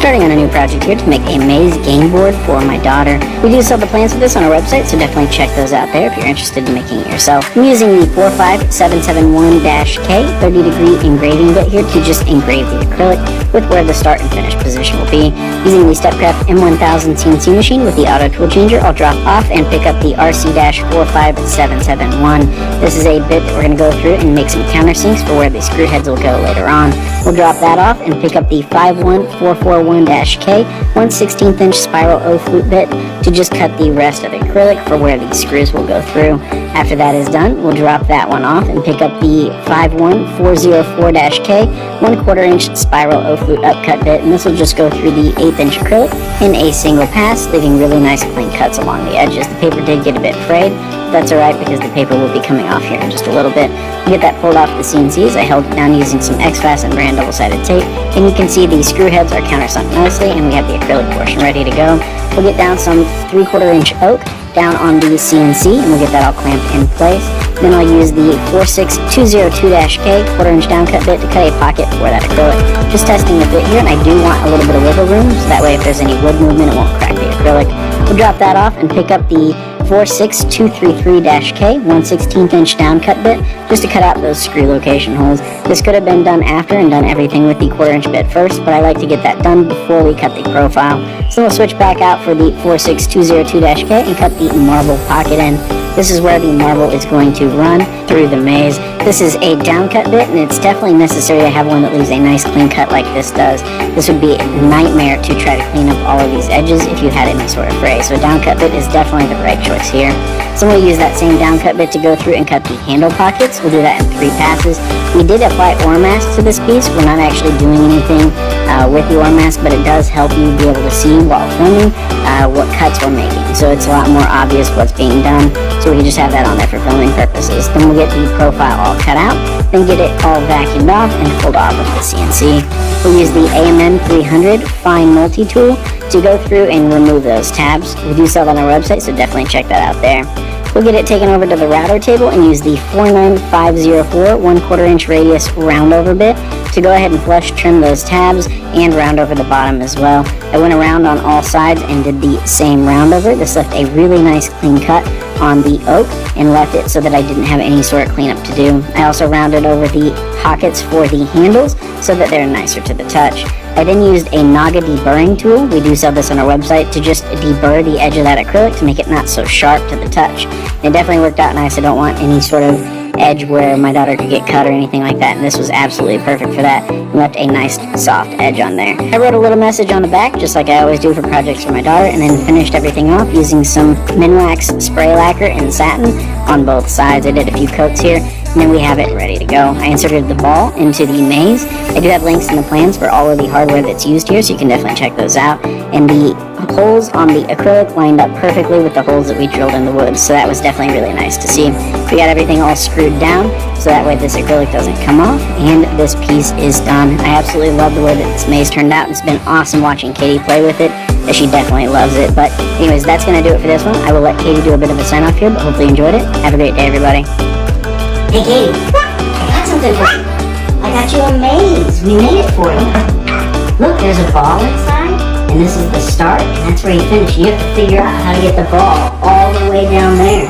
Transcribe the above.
starting on a new project here to make a maze game board for my daughter. We do sell the plans for this on our website, so definitely check those out there if you're interested in making it yourself. I'm using the 45771-K 30-degree engraving bit here to just engrave the acrylic with where the start and finish position will be. Using the Stepcraft M1000 CNC machine with the auto tool changer, I'll drop off and pick up the RC-45771. This is a bit that we're going to go through and make some countersinks for where the screw heads will go later on. We'll drop that off and pick up the 51441-K 1/16 inch spiral O-flute bit to just cut the rest of the acrylic for where the screws will go through. After that is done, we'll drop that one off and pick up the 51404-K 1/4 inch spiral O-flute upcut bit, and this will just go through the 1/8 inch acrylic in a single pass, leaving really nice clean cuts along the edges. The paper did get a bit frayed, but that's alright because the paper will be coming off here in just a little bit. To get that pulled off the CNCs, I held it down using some X-Fast and brand double-sided tape, and you can see the screw heads are countersunk nicely, and we have the acrylic portion ready to go. We'll get down some 3/4 inch oak down on the CNC, and we'll get that all clamped in place. Then I'll use the 46202-K 1/4 inch downcut bit to cut a pocket for that acrylic. Just testing the fit here, and I do want a little bit of wiggle room, so that way if there's any wood movement, it won't crack the acrylic. We'll drop that off and pick up the 46233-K 1/16 inch downcut bit just to cut out those screw location holes. This could have been done after and done everything with the 1/4 inch bit first, but I like to get that done before we cut the profile. So we'll switch back out for the 46202-K and cut the marble pocket in. This is where the marble is going to run through the maze. This is a downcut bit, and it's definitely necessary to have one that leaves a nice clean cut like this does. This would be a nightmare to try to clean up all of these edges if you had any sort of fray. So a downcut bit is definitely the right choice here. So we'll use that same downcut bit to go through and cut the handle pockets. We'll do that in 3 passes. We did apply ore mask to this piece. We're not actually doing anything with the ore mask, but it does help you be able to see while filming what cuts we're making. So it's a lot more obvious what's being done. So we can just have that on there for filming purposes. Then we'll get the profile all cut out, then get it all vacuumed off and pulled off with the CNC. We'll use the AMN 300 fine multi-tool to go through and remove those tabs. We do sell that on our website, so definitely check that out there. We'll get it taken over to the router table and use the 49504 1/4 inch radius roundover bit to go ahead and flush trim those tabs and round over the bottom as well. I went around on all sides and did the same roundover. This left a really nice clean cut on the oak and left it so that I didn't have any sort of cleanup to do. I also rounded over the pockets for the handles so that they're nicer to the touch. I then used a Naga deburring tool. We do sell this on our website to just deburr the edge of that acrylic to make it not so sharp to the touch. It definitely worked out nice. I don't want any sort of edge where my daughter could get cut or anything like that, and this was absolutely perfect for that. And left a nice soft edge on there. I wrote a little message on the back, just like I always do for projects for my daughter, and then finished everything off using some Minwax spray lacquer and satin on both sides. I did a few coats here, and then we have it ready to go. I inserted the ball into the maze. I do have links in the plans for all of the hardware that's used here, so you can definitely check those out. And the holes on the acrylic lined up perfectly with the holes that we drilled in the wood, so that was definitely really nice to see. We got everything all screwed down, so that way this acrylic doesn't come off, and this piece is done. I absolutely love the way that this maze turned out. It's been awesome watching Katie play with it, as she definitely loves it. But anyways, that's going to do it for this one. I will let Katie do a bit of a sign off here, but hopefully you enjoyed it. Have a great day, everybody. Hey Katie, I got something for you. I got you a maze. We made it for you. Look, there's a ball inside, and this is the start, and that's where you finish. You have to figure out how to get the ball all the way down there.